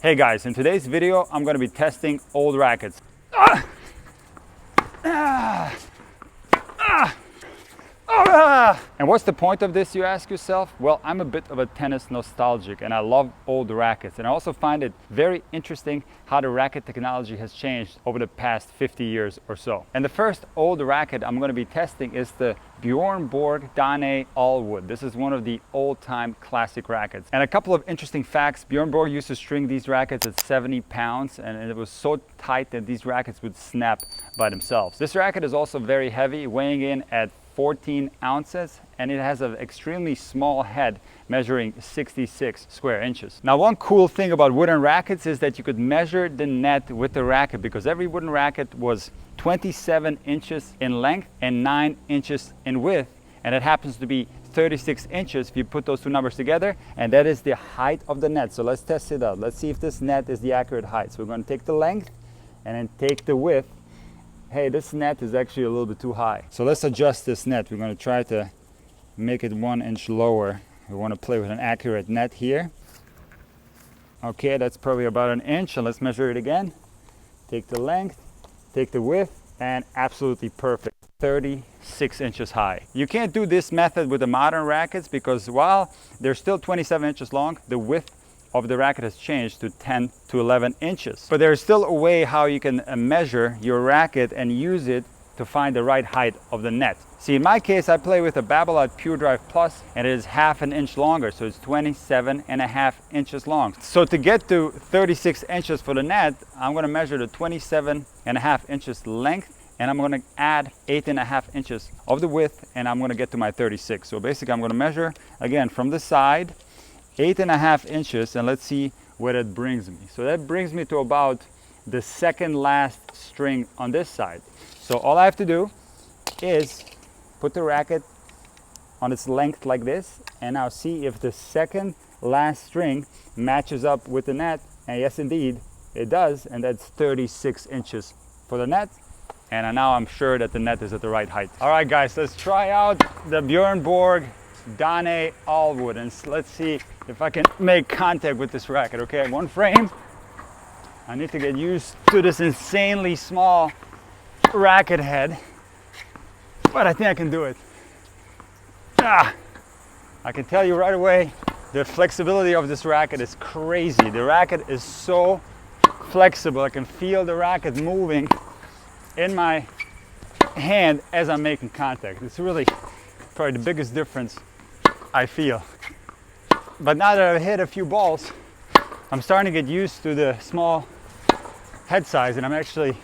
Hey guys, in today's video I'm going to be testing old rackets. And what's the point of this, you ask yourself? Well, I'm a bit of a tennis nostalgic and I love old rackets, and I also find it very interesting how the racket technology has changed over the past 50 years or so. And the first old racket I'm going to be testing is the Bjorn Borg Donnay Allwood. This is one of the old-time classic rackets. And a couple of interesting facts: Bjorn Borg used to string these rackets at 70 pounds, and it was so tight that these rackets would snap by themselves. This racket is also very heavy, weighing in at 14 ounces, and it has an extremely small head measuring 66 square inches. Now, one cool thing about wooden rackets is that you could measure the net with the racket, because every wooden racket was 27 inches in length and 9 inches in width, and it happens to be 36 inches if you put those two numbers together, and that is the height of the net. So let's test it out. Let's see if this net is the accurate height. So we're going to take the length and then take the width. Hey, this net is actually a little bit too high. So let's adjust this net. We're going to try to make it 1 inch lower. We want to play with an accurate net here. Okay, that's probably about an inch. And let's measure it again. Take the length, take the width, and absolutely perfect. 36 inches high. You can't do this method with the modern rackets because while they're still 27 inches long, the width of the racket has changed to 10 to 11 inches. But there's still a way how you can measure your racket and use it to find the right height of the net. See, in my case, I play with a Babolat Pure Drive Plus, and it is half an inch longer, so it's 27.5 inches long. So to get to 36 inches for the net, I'm going to measure the 27.5 inches length, and I'm going to add 8.5 inches of the width, and I'm going to get to my 36. So basically, I'm going to measure again from the side 8.5 inches, and let's see where that brings me. So that brings me to about the second last string on this side. So all I have to do is put the racket on its length like this, and now see if the second last string matches up with the net. And yes, indeed it does, and that's 36 inches for the net. And now I'm sure that the net is at the right height. All right guys, let's try out the Bjorn Borg Donnay Allwood, and let's see if I can make contact with this racket. Okay, one frame. I need to get used to this insanely small racket head, but I think I can do it. I can tell you right away, the flexibility of this racket is crazy. The racket is so flexible. I can feel the racket moving in my hand as I'm making contact. It's really probably the biggest difference I feel. But now that I've hit a few balls, I'm starting to get used to the small head size, and I'm actually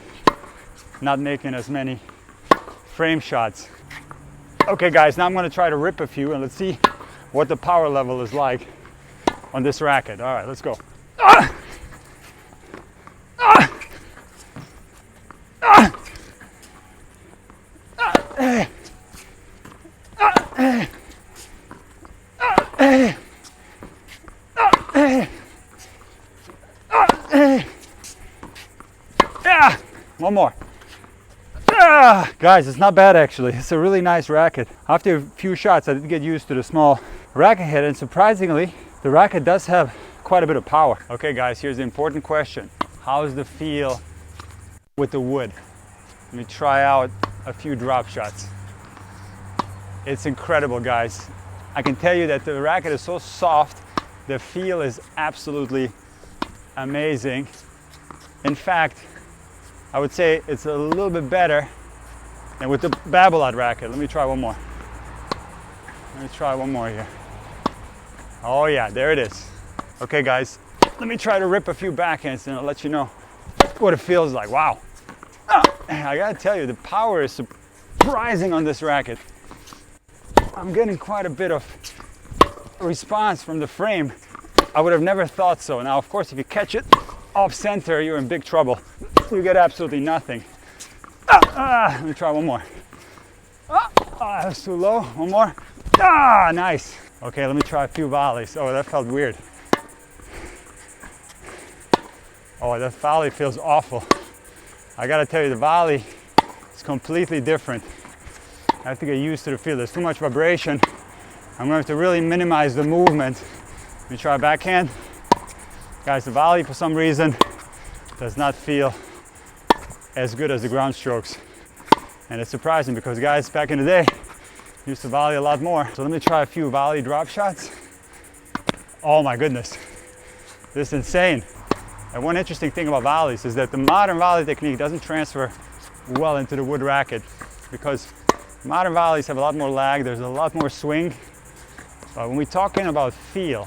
not making as many frame shots. Okay guys, now I'm going to try to rip a few, and let's see what the power level is like on this racket. All right, let's go. One more. Guys, it's not bad actually. It's a really nice racket. After a few shots, I did get used to the small racket head, and surprisingly, the racket does have quite a bit of power. Okay guys, here's the important question. How's the feel with the wood? Let me try out a few drop shots. It's incredible, guys. I can tell you that the racket is so soft, the feel is absolutely amazing. In fact, I would say it's a little bit better than with the Babolat racket. Let me try one more. Let me try one more here. Oh yeah, there it is. Okay guys, let me try to rip a few backhands and I'll let you know what it feels like. Wow. I gotta tell you, the power is surprising on this racket. I'm getting quite a bit of response from the frame. I would have never thought so. Now, of course, if you catch it off center, you're in big trouble. You get absolutely nothing. Let me try one more. That's too low. One more. Nice. Okay, let me try a few volleys. Oh, that felt weird. Oh, that volley feels awful. I gotta tell you, the volley is completely different. I have to get used to the feel. There's too much vibration. I'm gonna have to really minimize the movement. Let me try backhand. Guys, the volley for some reason does not feel as good as the ground strokes. And it's surprising because guys back in the day used to volley a lot more. So let me try a few volley drop shots. Oh my goodness, this is insane. And one interesting thing about volleys is that the modern volley technique doesn't transfer well into the wood racket because modern volleys have a lot more lag, there's a lot more swing. But when we're talking about feel,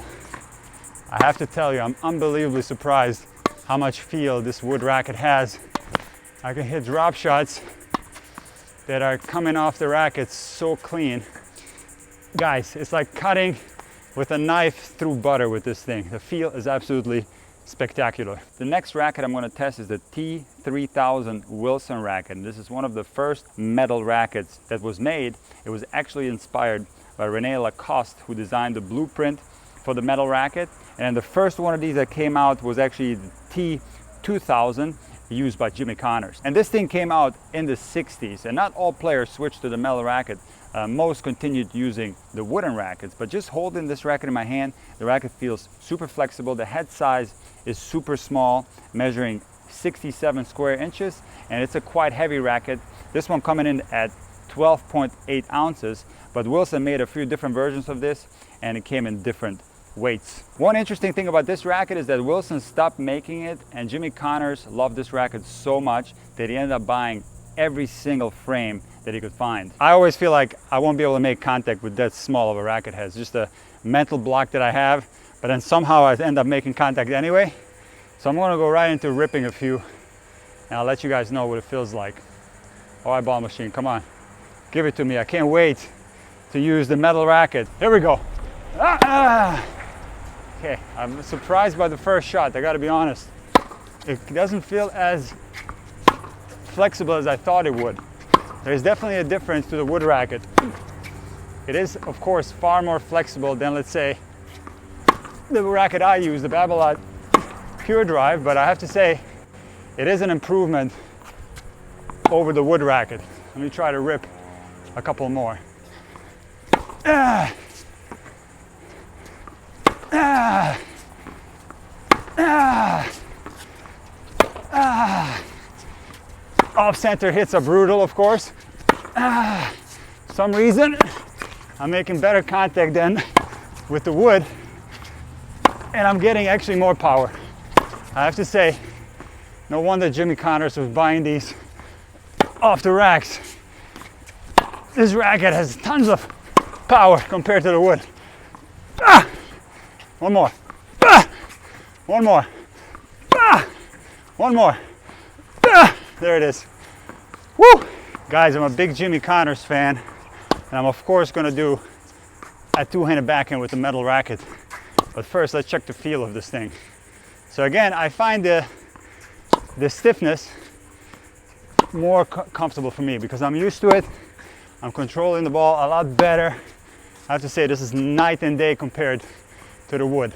I have to tell you, I'm unbelievably surprised how much feel this wood racket has. I can hit drop shots that are coming off the racket so clean. Guys, it's like cutting with a knife through butter with this thing. The feel is absolutely spectacular. The next racket I'm going to test is the T3000 Wilson racket. And this is one of the first metal rackets that was made. It was actually inspired by René Lacoste, who designed the blueprint for the metal racket. And the first one of these that came out was actually the T2000, used by Jimmy Connors. And this thing came out in the 60s, and not all players switched to the metal racket. Most continued using the wooden rackets, but just holding this racket in my hand, the racket feels super flexible. The head size is super small, measuring 67 square inches, and it's a quite heavy racket. This one coming in at 12.8 ounces, but Wilson made a few different versions of this, and it came in different weights. One interesting thing about this racket is that Wilson stopped making it, and Jimmy Connors loved this racket so much that he ended up buying every single frame that he could find. I always feel like I won't be able to make contact with that small of a racket head. It's just a mental block that I have, but then somehow I end up making contact anyway. So I'm going to go right into ripping a few, and I'll let you guys know what it feels like. All right, ball machine, come on. Give it to me. I can't wait to use the metal racket. Here we go. Okay, I'm surprised by the first shot, I gotta be honest. It doesn't feel as flexible as I thought it would. There's definitely a difference to the wood racket. It is, of course, far more flexible than, let's say, the racket I use, the Babolat Pure Drive, but I have to say, it is an improvement over the wood racket. Let me try to rip a couple more. Off center hits are brutal, of course. For some reason I'm making better contact than with the wood, and I'm getting actually more power. I have to say, no wonder Jimmy Connors was buying these off the racks. This racket has tons of power compared to the wood. One more. One more. One more. There it is. Woo! Guys, I'm a big Jimmy Connors fan, and I'm of course going to do a two-handed backhand with the metal racket. But first, let's check the feel of this thing. So again, I find the stiffness more comfortable for me because I'm used to it. I'm controlling the ball a lot better. I have to say, this is night and day compared to the wood.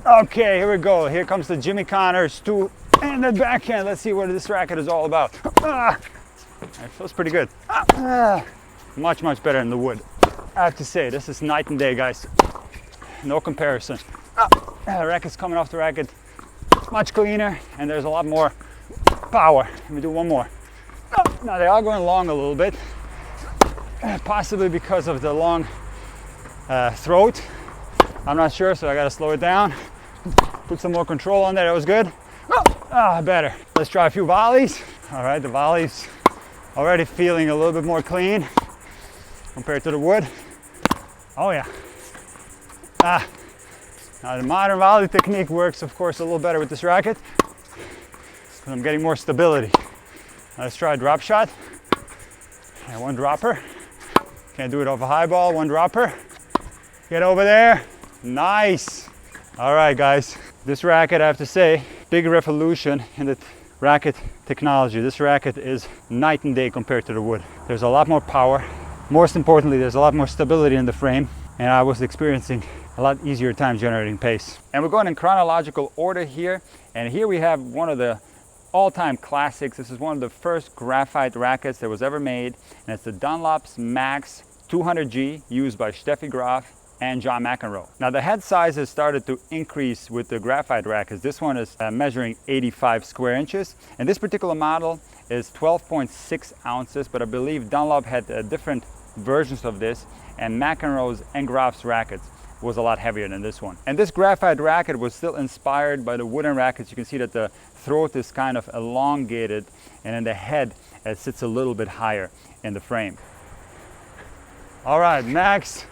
Okay, here we go. Here comes the Jimmy Connors two-handed backhand. Let's see what this racket is all about. It feels pretty good. Much, much better than the wood. I have to say, this is night and day, guys. No comparison. The racket's coming off the racket much cleaner, and there's a lot more power. Let me do one more. Now they are going long a little bit, possibly because of the long throat. I'm not sure, so I gotta slow it down. Put some more control on there. That was good. Better. Let's try a few volleys. All right, the volleys already feeling a little bit more clean compared to the wood. Oh yeah. Now the modern volley technique works, of course, a little better with this racket because I'm getting more stability. Now let's try a drop shot. And one dropper. Can't do it off a high ball. One dropper. Get over there. Nice. All right, guys. This racket, I have to say, big revolution in the racket technology. This racket is night and day compared to the wood. There's a lot more power. Most importantly, there's a lot more stability in the frame, and I was experiencing a lot easier time generating pace. And we're going in chronological order here, and here we have one of the all-time classics. This is one of the first graphite rackets that was ever made, and it's the Dunlop Max 200G, used by Steffi Graf and John McEnroe. Now the head size has started to increase with the graphite rackets. This one is measuring 85 square inches, and this particular model is 12.6 ounces, but I believe Dunlop had different versions of this, and McEnroe's and Graf's rackets was a lot heavier than this one. And this graphite racket was still inspired by the wooden rackets. You can see that the throat is kind of elongated, and then the head sits a little bit higher in the frame. All right, Max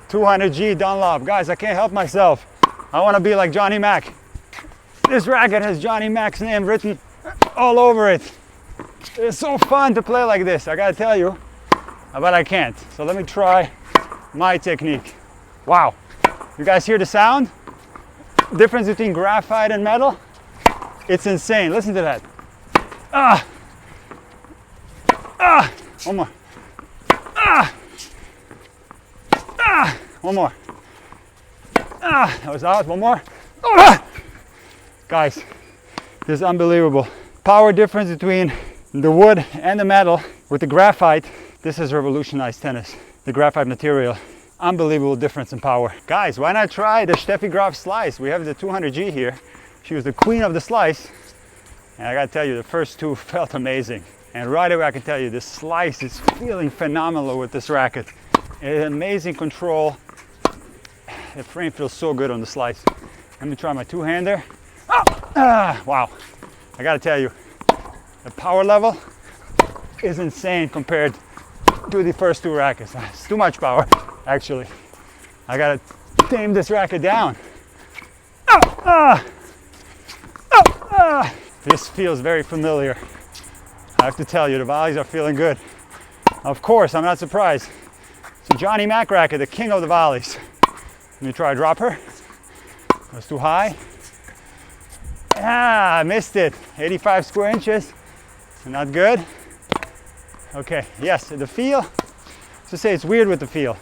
200G Dunlop. Guys, I can't help myself. I want to be like Johnny Mac. This racket has Johnny Mac's name written all over it. It's so fun to play like this, I gotta tell you, but I can't. So let me try my technique. Wow, you guys hear the sound? Difference between graphite and metal? It's insane, listen to that. Ah, ah, one more. Ah, ah, one more. Ah, that was out, one more. Ah! Guys, this is unbelievable. Power difference between the wood and the metal with the graphite. This has revolutionized tennis. The graphite material, unbelievable difference in power. Guys, why not try the Steffi Graf slice? We have the 200G here. She was the queen of the slice. And I gotta tell you, the first two felt amazing. And right away I can tell you, the slice is feeling phenomenal with this racket. It's amazing control. The frame feels so good on the slice. Let me try my two-hander. Oh! Ah, wow, I gotta tell you, the power level is insane compared to the first two rackets. It's too much power, actually. I gotta tame this racket down. Oh! Ah! Oh! Ah! This feels very familiar. I have to tell you, the volleys are feeling good. Of course, I'm not surprised. It's a Johnny Mac racket, the king of the volleys. Let me try a dropper. That's too high. Ah, I missed it. 85 square inches. Not good. Okay, yes, the feel. To say it's weird with the feel.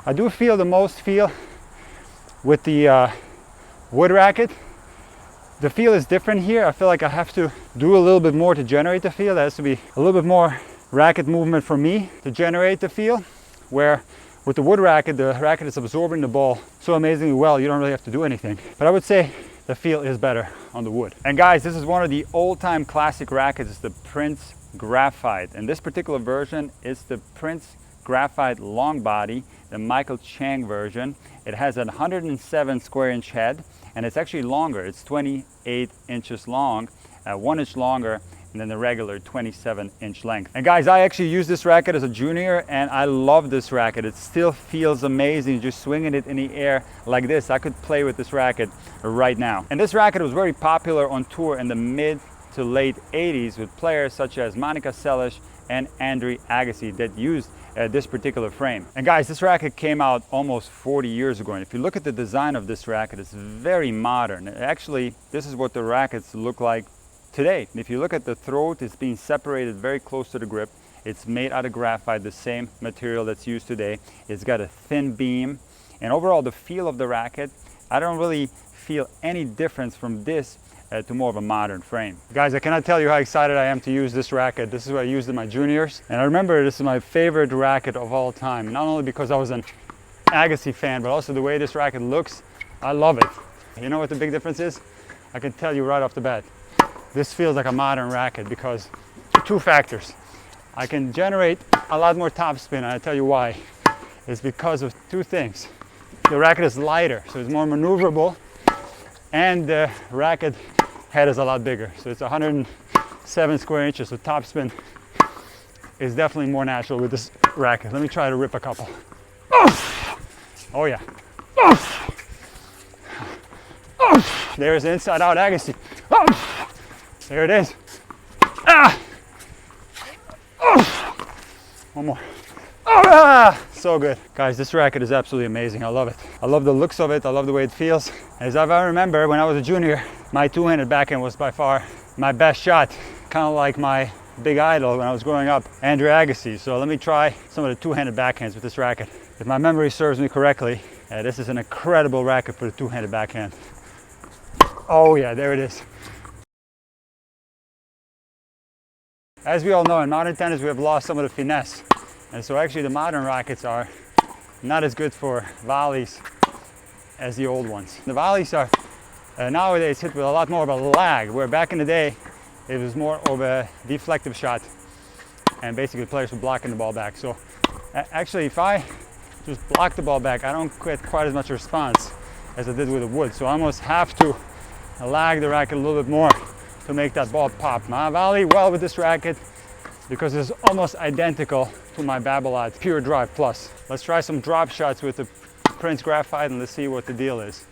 I do feel the most feel with the wood racket. The feel is different here. I feel like I have to do a little bit more to generate the feel. There has to be a little bit more racket movement for me to generate the feel. Where with the wood racket, the racket is absorbing the ball so amazingly well, you don't really have to do anything. But I would say the feel is better on the wood. And guys, this is one of the old-time classic rackets. It's the Prince Graphite. And this particular version is the Prince Graphite long body, the Michael Chang version. It has a 107 square inch head, and it's actually longer. It's 28 inches long, 1 inch longer than the regular 27-inch length. And guys, I actually used this racket as a junior, and I love this racket. It still feels amazing just swinging it in the air like this. I could play with this racket right now. And this racket was very popular on tour in the mid to late 80s with players such as Monica Seles and Andre Agassi that used this particular frame. And guys, this racket came out almost 40 years ago, and if you look at the design of this racket, it's very modern. Actually, this is what the rackets look like today. If you look at the throat, it's being separated very close to the grip. It's made out of graphite, the same material that's used today. It's got a thin beam, and overall the feel of the racket, I don't really feel any difference from this to more of a modern frame. Guys, I cannot tell you how excited I am to use this racket. This is what I used in my juniors, and I remember this is my favorite racket of all time, not only because I was an Agassi fan, but also the way this racket looks. I love it. You know what the big difference is? I can tell you right off the bat. This feels like a modern racket because two factors. I can generate a lot more topspin, and I tell you why. It's because of two things. The racket is lighter, so it's more maneuverable, and the racket head is a lot bigger. So it's 107 square inches, so topspin is definitely more natural with this racket. Let me try to rip a couple. Oh yeah. There's the inside out Agassi. There it is. Ah! One more. Ah! So good. Guys, this racket is absolutely amazing. I love it. I love the looks of it. I love the way it feels. As I remember, when I was a junior, my two-handed backhand was by far my best shot. Kind of like my big idol when I was growing up, Andre Agassi. So let me try some of the two-handed backhands with this racket. If my memory serves me correctly, this is an incredible racket for the two-handed backhand. Oh yeah, there it is. As we all know, in modern tennis we have lost some of the finesse, and so actually the modern rackets are not as good for volleys as the old ones. The volleys are nowadays hit with a lot more of a lag, where back in the day it was more of a deflective shot, and basically players were blocking the ball back. So actually, if I just block the ball back, I don't get quite as much response as I did with the wood. So I almost have to lag the racket a little bit more to make that ball pop. My volley well with this racket because it's almost identical to my Babolat Pure Drive Plus. Let's try some drop shots with the Prince Graphite and let's see what the deal is.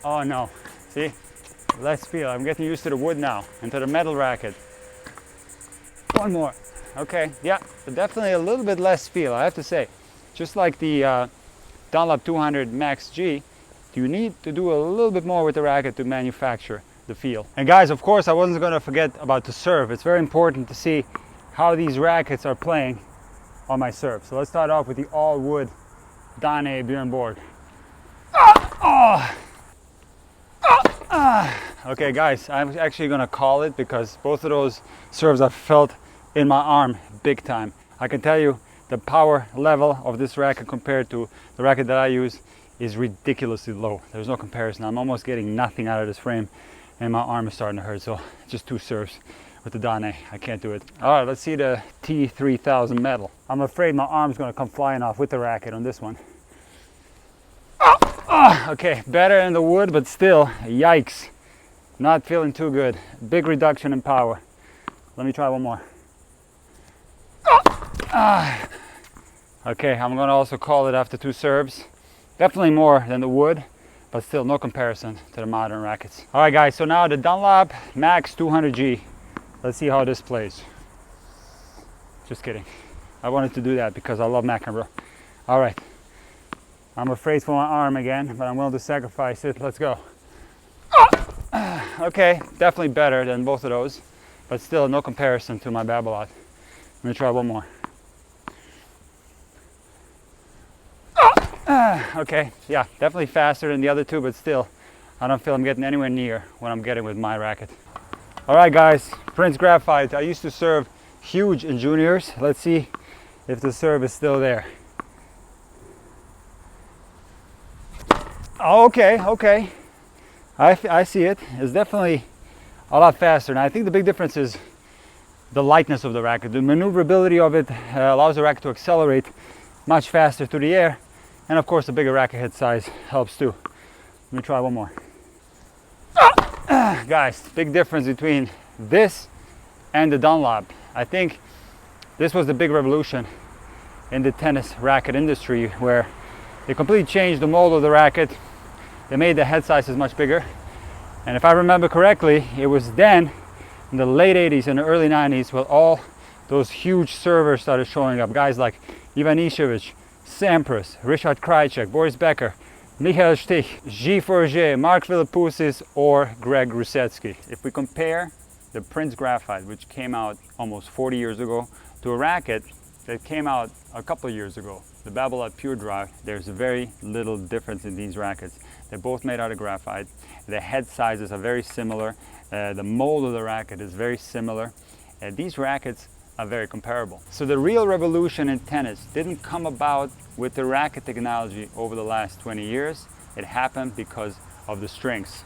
Oh no, see? Less feel. I'm getting used to the wood now and to the metal racket. One more. Okay, yeah, but definitely a little bit less feel, I have to say. Just like the Dunlop 200 Max G, you need to do a little bit more with the racket to manufacture the feel. And guys, of course, I wasn't going to forget about the serve. It's very important to see how these rackets are playing on my serve. So let's start off with the all-wood Donnay Bjorn Borg. Okay guys, I'm actually going to call it because both of those serves I felt in my arm big time. I can tell you the power level of this racket compared to the racket that I use is ridiculously low. There's no comparison. I'm almost getting nothing out of this frame and my arm is starting to hurt. So just two serves with the Donnay. I can't do it. All right, let's see the T3000 metal. I'm afraid my arm's going to come flying off with the racket on this one. Okay, better than the wood, but still, yikes. Not feeling too good. Big reduction in power. Let me try one more. Okay, I'm going to also call it after two serves. Definitely more than the wood, but still no comparison to the modern rackets. All right guys, so now the Dunlop Max 200G. Let's see how this plays. Just kidding. I wanted to do that because I love McEnroe. All right. I'm afraid for my arm again, but I'm willing to sacrifice it. Let's go. Okay, definitely better than both of those, but still no comparison to my Babolat. Let me try one more. Okay, yeah, definitely faster than the other two, but still, I don't feel I'm getting anywhere near what I'm getting with my racket. All right, guys, Prince Graphite. I used to serve huge in juniors. Let's see if the serve is still there. Okay, okay. I see it. It's definitely a lot faster. And I think the big difference is the lightness of the racket. The maneuverability of it allows the racket to accelerate much faster through the air. And of course, the bigger racket head size helps too. Let me try one more. Guys, big difference between this and the Dunlop. I think this was the big revolution in the tennis racket industry, where they completely changed the mold of the racket. They made the head sizes much bigger. And if I remember correctly, it was then in the late 80s and the early 90s when all those huge servers started showing up. Guys like Ivan Ishevich, Sampras, Richard Krajicek, Boris Becker, Michael Stich, Guy Forget, Mark Philippoussis, or Greg Rusetsky. If we compare the Prince Graphite, which came out almost 40 years ago, to a racket that came out a couple of years ago, the Babolat Pure Drive, there's very little difference in these rackets. They're both made out of graphite. The head sizes are very similar. The mold of the racket is very similar. These rackets are very comparable. So the real revolution in tennis didn't come about with the racket technology over the last 20 years. It happened because of the strengths